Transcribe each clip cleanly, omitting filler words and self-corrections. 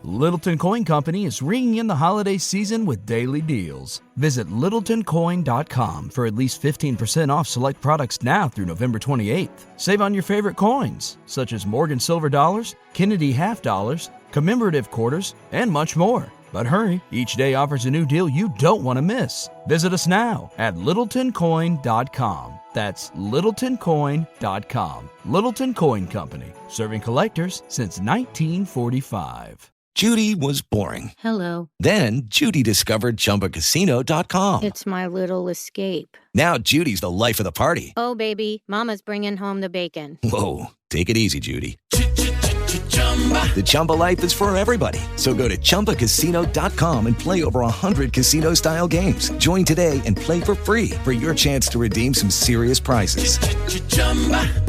Littleton Coin Company is ringing in the holiday season with daily deals. Visit littletoncoin.com for at least 15% off select products now through November 28th. Save on your favorite coins, such as Morgan Silver Dollars, Kennedy Half Dollars, commemorative quarters, and much more. But hurry, each day offers a new deal you don't want to miss. Visit us now at littletoncoin.com. That's littletoncoin.com. Littleton Coin Company, serving collectors since 1945. Judy was boring. Hello. Then Judy discovered ChumbaCasino.com. It's my little escape. Now Judy's the life of the party. Oh, baby, mama's bringing home the bacon. Whoa, take it easy, Judy. The Chumba life is for everybody. So go to ChumbaCasino.com and play over 100 casino-style games. Join today and play for free for your chance to redeem some serious prizes.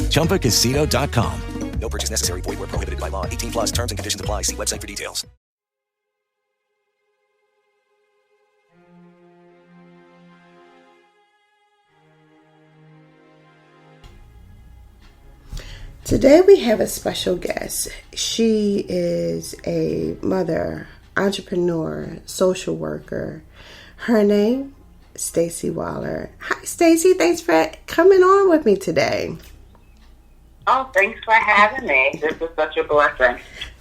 ChumbaCasino.com. No purchase necessary. Void where prohibited by law. 18 plus terms and conditions apply. See website for details. Today we have a special guest. She is a mother, entrepreneur, social worker. Her name, Stacey Waller. Hi, Stacey. Thanks for coming on with me today. Oh, thanks for having me. This is such a blessing.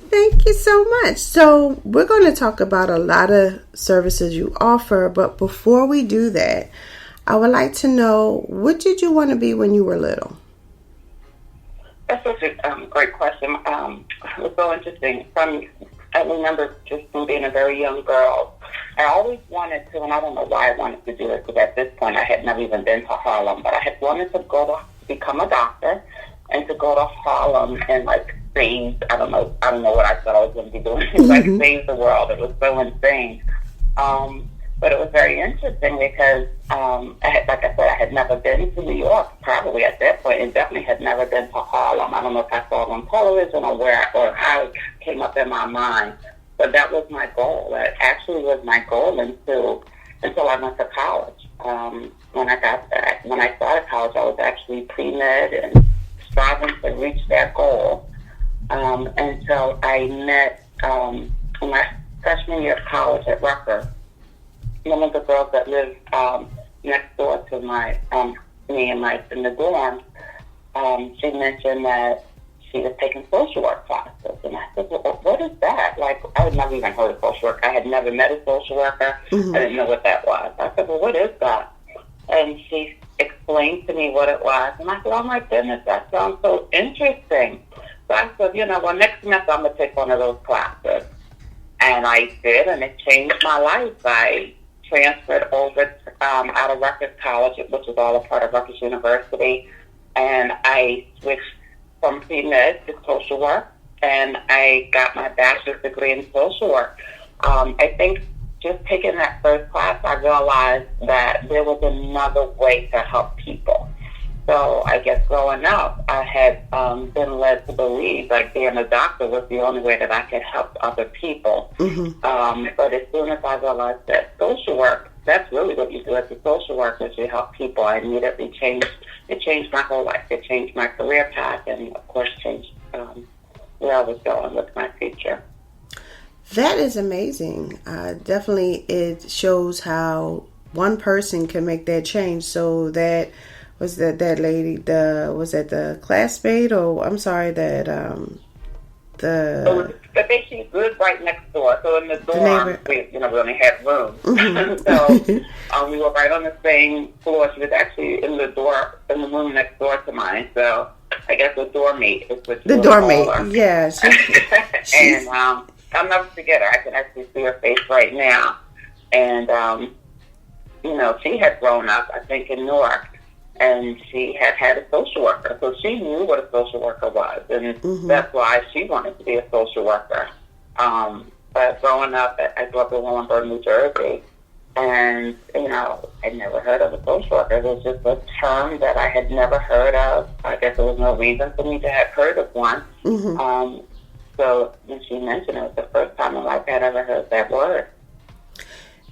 Thank you so much. So we're going to talk about a lot of services you offer, but before we do that, I would like to know, what did you want to be when you were little? That's such a great question. It was so interesting. I remember just from being a very young girl, I always wanted to, and I don't know why I wanted to do it, because at this point I had never even been to Harlem, but I had wanted to go to become a doctor and to go to Harlem and save, I don't know what I thought I was going to be doing, save the world. It was so insane. But it was very interesting because, like I said, I had never been to New York, probably at that point, and definitely had never been to Harlem. I don't know if I saw it on television or how it came up in my mind. But that was my goal. That actually was my goal until I went to college. When I started college, I was actually pre-med and striving to reach that goal until I met, in my freshman year of college at Rutgers, one of the girls that lived next door to me in the dorm, she mentioned that she was taking social work classes. And I said, well, what is that? I had never even heard of social work. I had never met a social worker. Mm-hmm. I didn't know what that was. I said, well, what is that? And she explained to me what it was. And I said, oh, my goodness, that sounds so interesting. So I said, next semester I'm going to take one of those classes. And I did, and it changed my life. I transferred over out of Rutgers College, which is all a part of Rutgers University, and I switched from pre-med to social work, and I got my bachelor's degree in social work. I think just taking that first class, I realized that there was another way to help people. So I guess growing up, I had been led to believe being a doctor was the only way that I could help other people. Mm-hmm. But as soon as I realized that social work, that's really what you do as a social worker, is you help people, I immediately changed my whole life. It changed my career path and, of course, changed where I was going with my future. That is amazing. Definitely it shows how one person can make that change. So that... Was that lady, was that the classmate, or I'm sorry, that So she lived right next door. So in the dorm, we only had rooms. Mm-hmm. So we were right on the same floor. She was actually in the room next door to mine. So I guess the doormate is what the doormate. Yeah. And I'll never forget her. I can actually see her face right now. And she had grown up, I think, in Newark. And she had a social worker, so she knew what a social worker was, and mm-hmm. that's why she wanted to be a social worker. But growing up, I grew up in Williamsburg, New Jersey, and, I'd never heard of a social worker. It was just a term that I had never heard of. I guess there was no reason for me to have heard of one. Mm-hmm. So when she mentioned it, was the first time in life I had ever heard that word.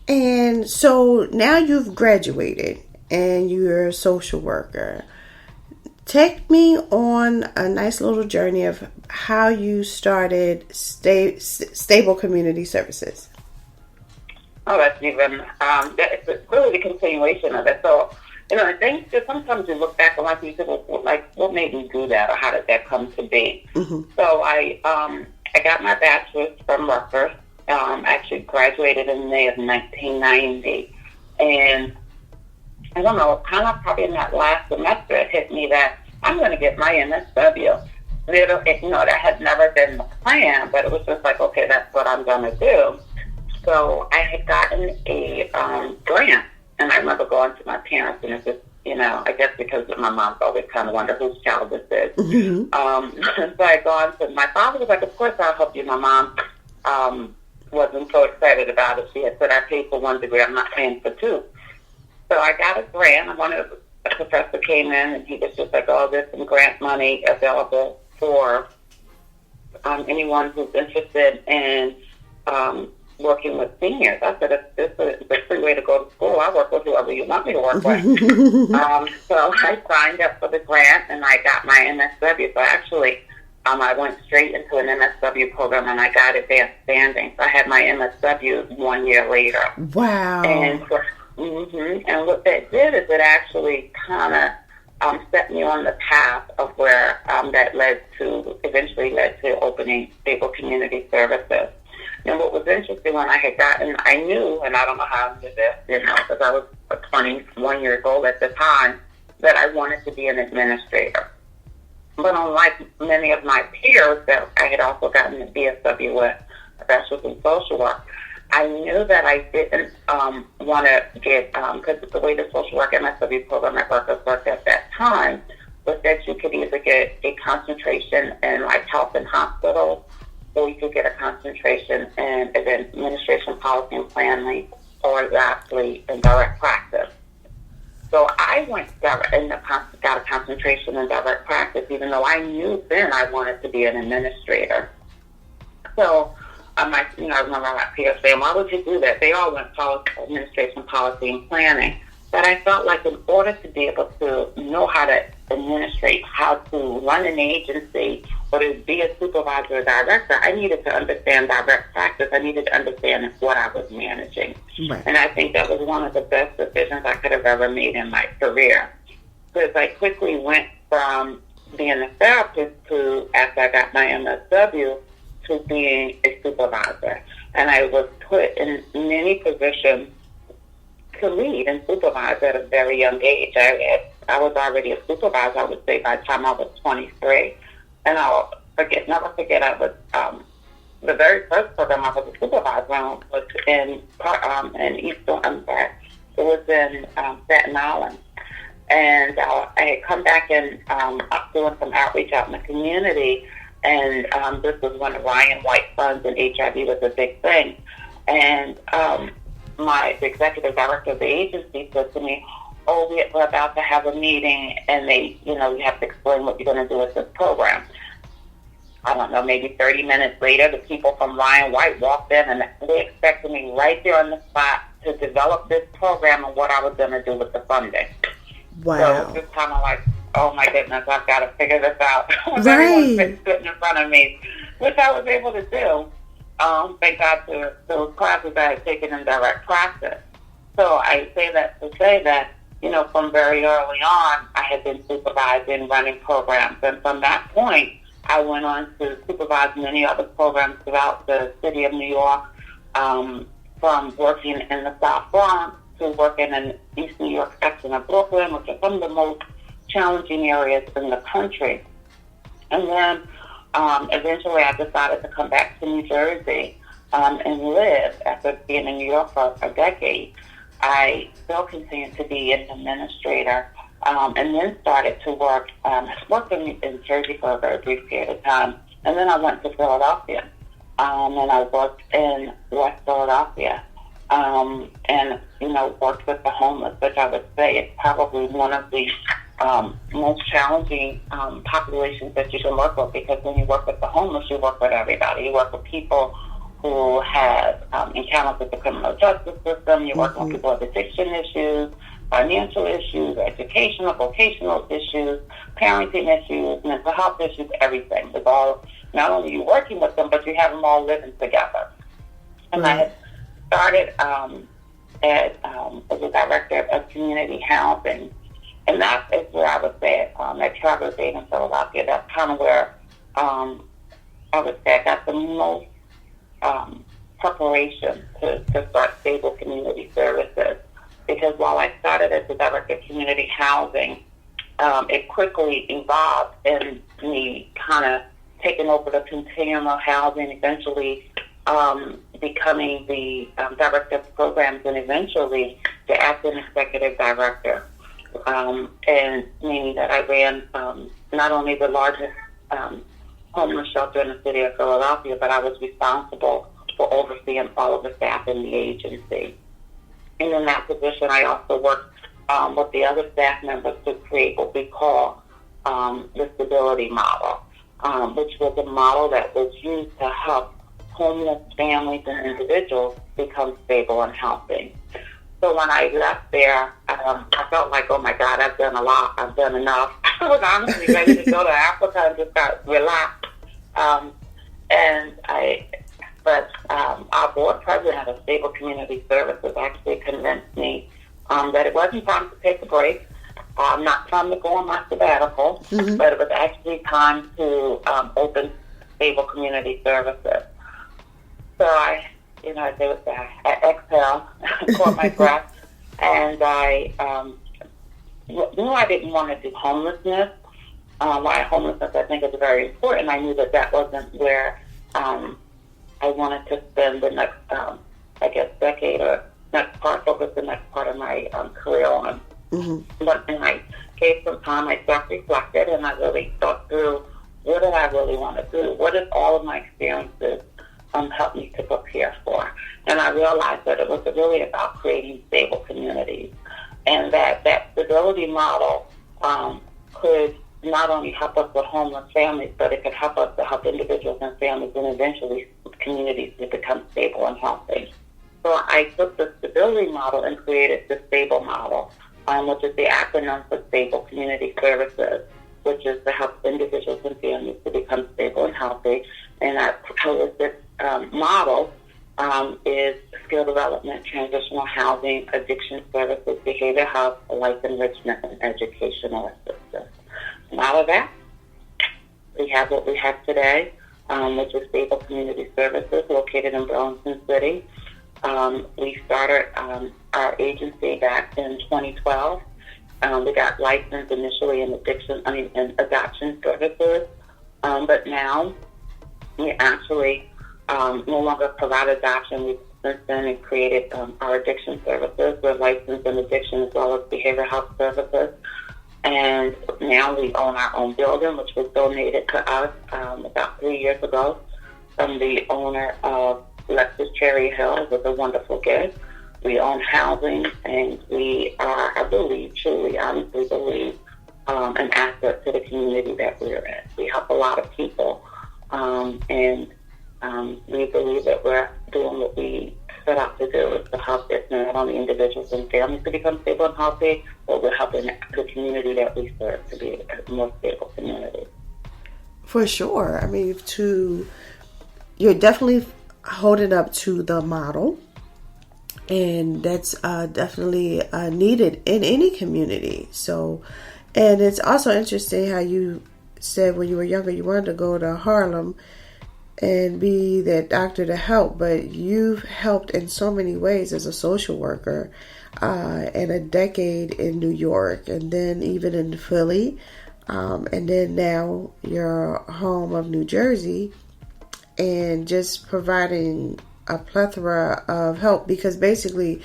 And so now you've graduated and you're a social worker. Take me on a nice little journey of how you started Stable Community Services. Oh, that's even, it's really the continuation of it. So, I think that sometimes you look back and like you said, what made me do that, or how did that come to be? Mm-hmm. So I got my bachelor's from Rutgers. Actually graduated in May of 1990. And I don't know, kind of probably in that last semester, it hit me that I'm going to get my MSW. That had never been the plan, but it was just like, okay, that's what I'm going to do. So I had gotten a grant, and I remember going to my parents, and it's just, I guess because my mom's always kind of wonder whose child this is. Mm-hmm. So I gone to, my father was like, of course I'll help you. My mom wasn't so excited about it. She had said, I paid for one degree, I'm not paying for two. So I got a grant, and a professor came in, and he was just like, oh, there's some grant money available for anyone who's interested in working with seniors. I said, it's a free way to go to school. I work with whoever you want me to work with. So I signed up for the grant, and I got my MSW. So actually, I went straight into an MSW program, and I got advanced standing. So I had my MSW 1 year later. Wow. And and what that did is it actually kind of set me on the path of where that eventually led to opening Stable Community Services. And what was interesting, when I had gotten, I knew, and I don't know how I knew this, because I was 21 years old at the time, that I wanted to be an administrator. But unlike many of my peers, that I had also gotten a BSW with a Bachelor's in Social Work, I knew that I didn't want to get, because the way the social work MSW program at Rutgers worked at that time was that you could either get a concentration in like health and hospitals, or you could get a concentration in administration, policy, and planning, or lastly, in direct practice. So I went direct and got a concentration in direct practice, even though I knew then I wanted to be an administrator. So I remember my peers saying, why would you do that? They all went administration, policy, and planning. But I felt like in order to be able to know how to administrate, how to run an agency, or to be a supervisor or director, I needed to understand direct practice. I needed to understand what I was managing. Right. And I think that was one of the best decisions I could have ever made in my career. Because I quickly went from being a therapist to, after I got my MSW, to being a supervisor. And I was put in many positions to lead and supervise at a very young age. I was already a supervisor, I would say, by the time I was 23. And I'll never forget, I was, the very first program I was a supervisor on was in it was in Staten Island. And I had come back and doing some outreach out in the community. And this was when Ryan White funds and HIV was a big thing. And the executive director of the agency said to me, oh, we're about to have a meeting, and you have to explain what you're going to do with this program. I don't know, maybe 30 minutes later, the people from Ryan White walked in, and they expected me right there on the spot to develop this program and what I was going to do with the funding. Wow. So it was just kind of like, oh my goodness, I've got to figure this out. Everyone's sitting in front of me, which I was able to do. Thank God to those classes I had taken in direct practice. So I say that to say that, from very early on, I had been supervising, running programs. And from that point, I went on to supervise many other programs throughout the city of New York, from working in the South Bronx to working in East New York section of Brooklyn, which are some of the most challenging areas in the country. And then eventually I decided to come back to New Jersey and live. After being in New York for a decade, I still continued to be an administrator, and then started to work. I worked in Jersey for a very brief period of time, and then I went to Philadelphia, and I worked in West Philadelphia, and worked with the homeless, which I would say is probably one of the most challenging populations that you can work with, because when you work with the homeless, you work with everybody. You work with people who have encounters with the criminal justice system. You're working with people with addiction issues. financial issues, educational, vocational issues, parenting issues, mental health issues, everything. It's all, not only you working with them, but you have them all living together. And I had started as a director of community housing. And that is where I would say at Traverse Aid in Philadelphia, that's kind of where I would say I got the most preparation to start stable community services. Because while I started as the director of community housing, it quickly evolved in me kind of taking over the continuum of housing, eventually becoming the director of programs, and eventually the acting executive director. And meaning that I ran not only the largest homeless shelter in the city of Philadelphia, but I was responsible for overseeing all of the staff in the agency. And in that position, I also worked with the other staff members to create what we call the stability model, which was a model that was used to help homeless families and individuals become stable and healthy. So when I left there, I felt like, oh my God, I've done a lot. I've done enough. I was honestly ready to go to Africa and just got relaxed. But our board president of Stable Community Services actually convinced me that it wasn't time to take a break, not time to go on my sabbatical, but it was actually time to open Stable Community Services. So I exhaled, caught my breath, and I knew I didn't want to do homelessness. Why homelessness, I think, is very important. I knew that wasn't where I wanted to spend the next, decade or focus the next part of my career on. But when I gave some time, I self-reflected, and I really thought through, what did I really want to do? What did all of my experiences help me to prepare for? And I realized that it was really about creating stable communities, and that stability model could not only help us with homeless families, but it could help us to help individuals and families, and eventually communities to become stable and healthy. So I took the stability model and created the stable model, which is the acronym for Stable Community Services, which is to help individuals and families to become stable and healthy. And that holistic model is skill development, transitional housing, addiction services, behavioral health, life enrichment, and educational assistance. And out of that, we have what we have today, which is Stable Community Services, located in Burlington City. We started our agency back in 2012. We got licensed initially in adoption services, but now we actually no longer provide adoption. We've since then created our addiction services. We're licensed in addiction as well as behavioral health services. And now we own our own building, which was donated to us about 3 years ago from the owner of Lexus Cherry Hill. It was a wonderful gift. We own housing, and we are, I believe, truly, honestly believe, an asset to the community that we're in. We help a lot of people, and we believe that we're doing what we set out to do, is to help not only individuals and families to become stable and healthy, but we're helping the community that we serve to be a more stable community. For sure. I mean, you're definitely holding up to the model, and that's definitely needed in any community. So, and it's also interesting how you said when you were younger you wanted to go to Harlem and be that doctor to help, but you've helped in so many ways as a social worker, and a decade in New York, and then even in Philly, and then now your home of New Jersey, and just providing a plethora of help, because basically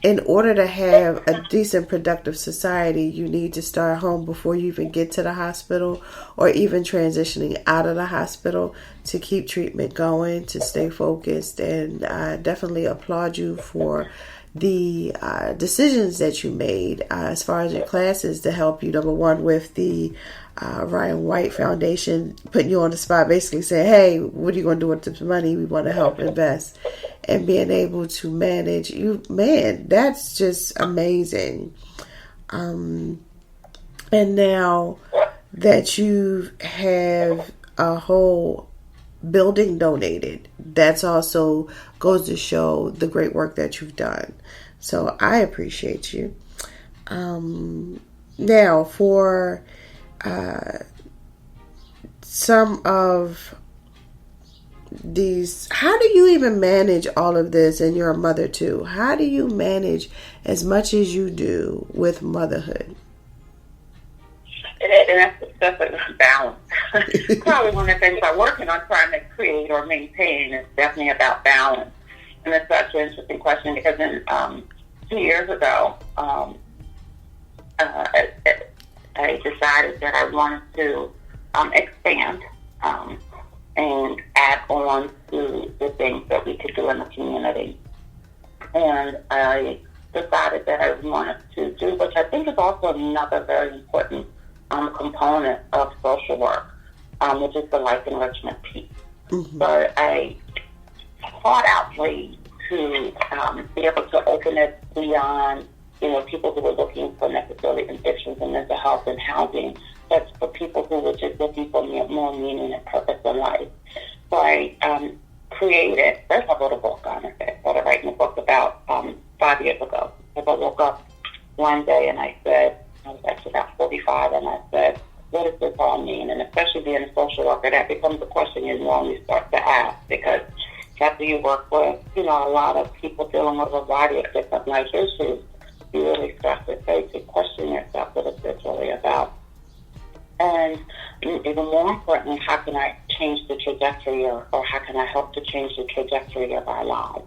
in order to have a decent, productive society, you need to start home before you even get to the hospital, or even transitioning out of the hospital, to keep treatment going, to stay focused. And I definitely applaud you for the decisions that you made as far as your classes to help you, number one, with the Ryan White Foundation, putting you on the spot, basically saying, hey, what are you going to do with this money? We want to help invest and being able to manage you, man, that's just amazing. And now that you have a whole building donated, that's also goes to show the great work that you've done. So I appreciate you. Now for some of these, how do you even manage all of this? And you're a mother too. How do you manage as much as you do with motherhood? And that's a balance. Probably one of the things I'm working on trying to create or maintain is definitely about balance. And it's such an interesting question because 2 years ago, I decided that I wanted to expand and add on to the things that we could do in the community. And I decided that I wanted to do, which I think is also another very important component of social work, which is the life enrichment piece. Mm-hmm. So I thought out ways to be able to open it beyond, people who were looking for necessarily convictions in mental health and housing, but for people who were just looking for more meaning and purpose in life. So I created, first I wrote a book on it. I started writing a book about 5 years ago. I woke up one day and I said, I was actually about 45, and I said, what does this all mean? And especially being a social worker, that becomes a question you normally start to ask, because after you work with, a lot of people dealing with a variety of different life issues, you really start to say, to question yourself what is this really about. And even more importantly, how can I change the trajectory or how can I help to change the trajectory of our lives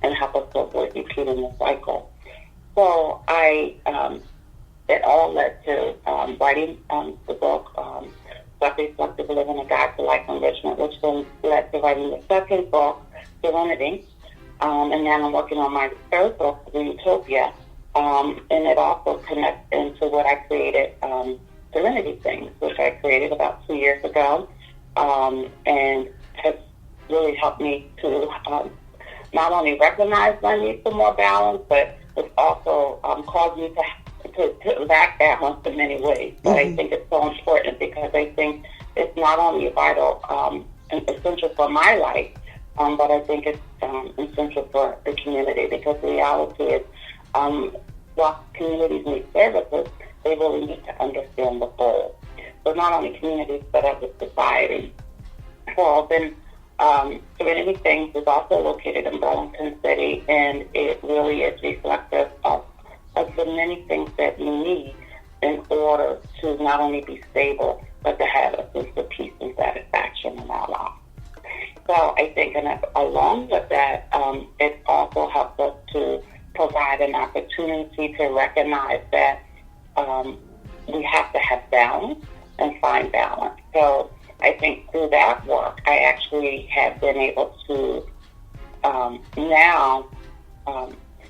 and help us to avoid repeating the cycle? So it all led to writing the book, Reflective Living, A Guide to Life Enrichment, which then led to writing the second book, Serenity. And now I'm working on my third book, Utopia. And it also connects into what I created, Serenity Things, which I created about 2 years ago, and has really helped me to not only recognize my need for more balance, but it's also caused me to lack balance in many ways. But I think it's so important because I think it's not only vital and essential for my life, but I think it's essential for the community, because the reality is, while communities need services, they really need to understand the goal. So not only communities, but as a society. So then Serenity Things is also located in Burlington City, and it really is reflective of the many things that you need in order to not only be stable, but to have a sense of peace and satisfaction in our lives. So I think, and along with that, it also helps us to provide an opportunity to recognize that we have to have balance and find balance. So I think through that work, I actually have been able to now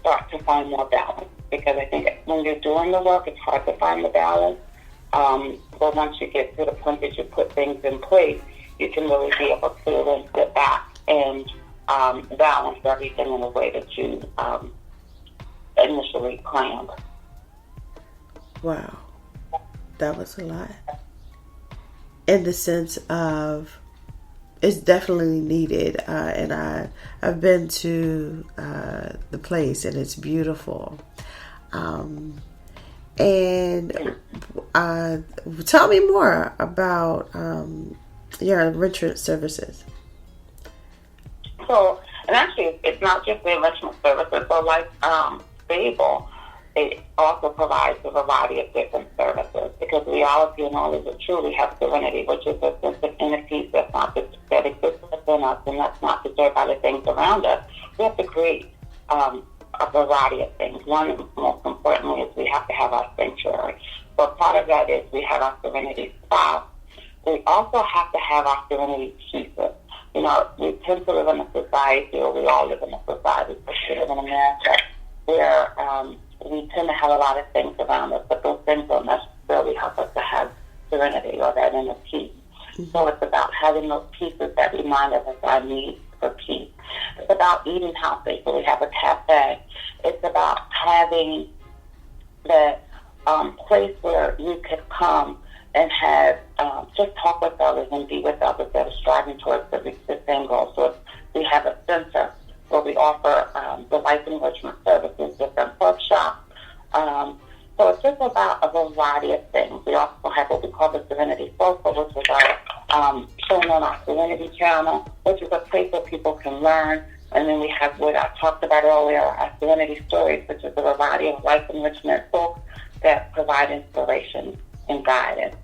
start to find more balance. Because I think when you're doing the work, it's hard to find the balance. But once you get to the point that you put things in place, you can really be able to then sit back and balance everything in a way that you initially planned. Wow. That was a lot. In the sense of, it's definitely needed. And I've been to the place, and it's beautiful. And tell me more about your enrichment services. So, and actually, it's not just the enrichment services. So, like Stable, it also provides a variety of different services, because the reality and all is that truly have serenity, which is a sense of inner peace that exists within us, and that's not disturbed by the things around us. We have to create a variety of things. One, most importantly, is we have to have our sanctuary. So part of that is we have our serenity spa. We also have to have our serenity pieces. We tend to live in a society, or we all live in a society, especially in America, where we tend to have a lot of things around us, but those things don't necessarily help us to have serenity or that inner peace. Mm-hmm. So it's about having those pieces that remind us of our need for peace. But about eating healthy, so we have a cafe. It's about having the place where you can come and have just talk with others and be with others that are striving towards the same goal. So we have a center where we offer the life enrichment services, different workshops. So it's just about a variety of things. We also have what we call the Serenity Social, which is our shown on our Serenity channel, which is a place where people can learn. And then we have what I talked about earlier, our Serenity Stories, which is a variety of life enrichment books that provide inspiration and guidance.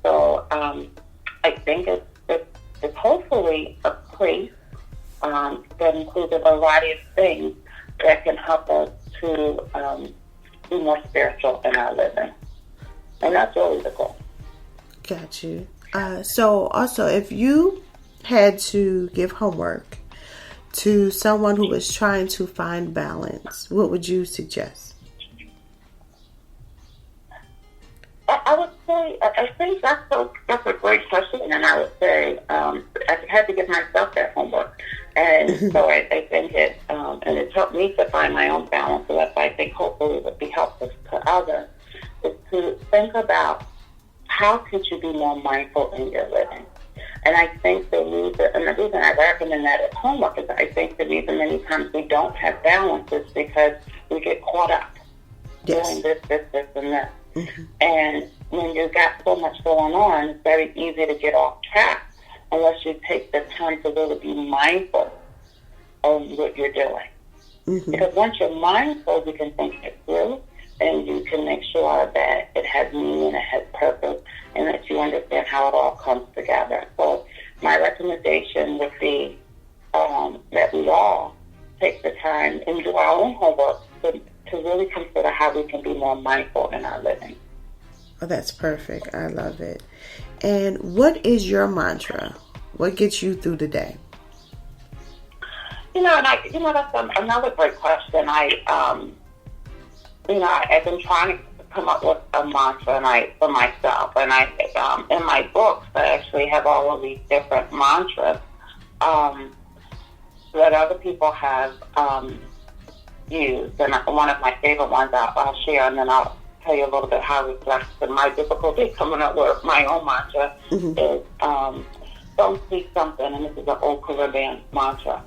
So I think it's hopefully a place that includes a variety of things that can help us to be more spiritual in our living. And that's really the goal. Got you. So also, if you had to give homework to someone who is trying to find balance, what would you suggest? I would say, I think that's a great question, and I would say I had to give myself that homework. And so I think and it's helped me to find my own balance, so that's why I think hopefully it would be helpful to others, is to think about how could you be more mindful in your living. And I think the reason I recommend that as homework is I think the reason many times we don't have balance is because we get caught up doing this, and this. Mm-hmm. And when you've got so much going on, it's very easy to get off track unless you take the time to really be mindful of what you're doing. Mm-hmm. Because once you're mindful, you can think it through, and you can make sure that it has meaning, it has purpose, and that you understand how it all comes together. So my recommendation would be that we all take the time and do our own homework to really consider how we can be more mindful in our living. Oh, that's perfect. I love it. And what is your mantra? What gets you through the day? That's another great question. I've been trying to come up with a mantra for myself, and in my books I actually have all of these different mantras that other people have used, and one of my favorite ones I'll share, and then I'll tell you a little bit how it reflects in my difficulty coming up with my own mantra. Mm-hmm. Is don't see something, and this is an old Caribbean mantra.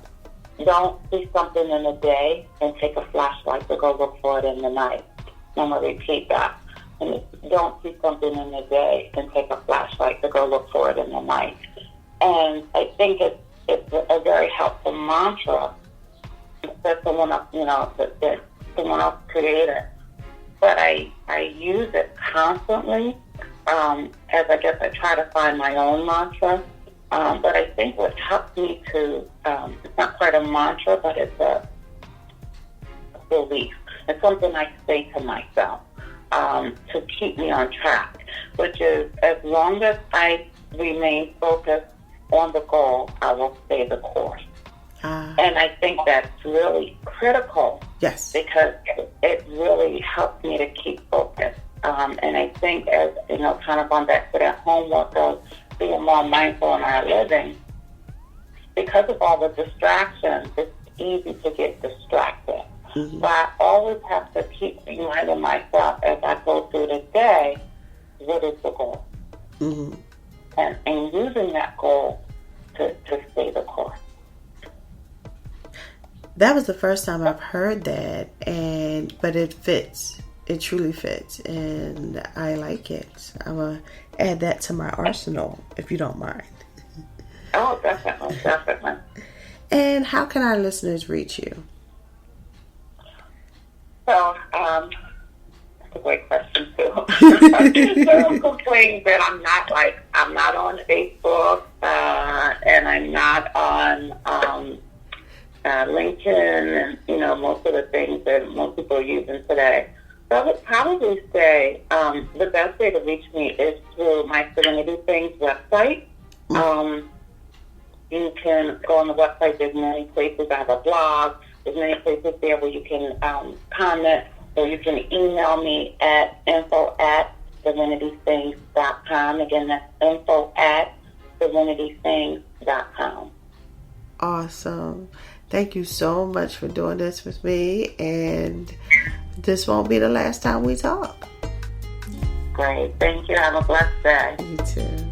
Don't see something in the day and take a flashlight to go look for it in the night. I'm going to repeat that. And don't see something in the day and take a flashlight to go look for it in the night. And I think it's a very helpful mantra that someone else, that someone else created. But I use it constantly as I try to find my own mantra. But I think what helps me to, it's not quite a mantra, but it's a belief. It's something I say to myself to keep me on track, which is as long as I remain focused on the goal, I will stay the course. And I think that's really critical. Yes. Because it really helps me to keep focused. And I think as, kind of going back to that homework of being more mindful in our living, because of all the distractions, it's easy to get distracted. Mm-hmm. But I always have to keep reminding myself as I go through the day, what is the goal? Mm-hmm. And using that goal to stay the course. That was the first time I've heard that, but it fits. It truly fits, and I like it. I'm going to add that to my arsenal, if you don't mind. Oh, definitely. And how can our listeners reach you? So, that's a great question, too. I'm complaining that I'm not on Facebook, and I'm not on LinkedIn, and, most of the things that most people are using today. So I would probably say the best way to reach me is through my Serenity Things website. You can go on the website. There's many places. I have a blog. There's many places there where you can comment, or you can email me at info@serenitythings.com. Again, that's info@serenitythings.com. Awesome. Thank you so much for doing this with me, and this won't be the last time we talk. Great. Thank you. Have a blessed day. You too.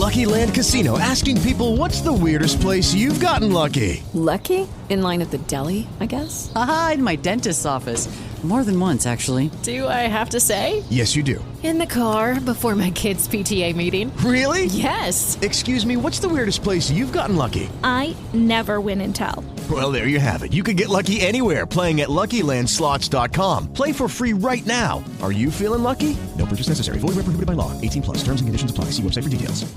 Lucky Land Casino, asking people, what's the weirdest place you've gotten lucky? Lucky? In line at the deli, I guess? Aha, in my dentist's office. More than once, actually. Do I have to say? Yes, you do. In the car before my kids' PTA meeting. Really? Yes. Excuse me, what's the weirdest place you've gotten lucky? I never win and tell. Well, there you have it. You can get lucky anywhere, playing at LuckyLandSlots.com. Play for free right now. Are you feeling lucky? No purchase necessary. Void where prohibited by law. 18+. Terms and conditions apply. See website for details.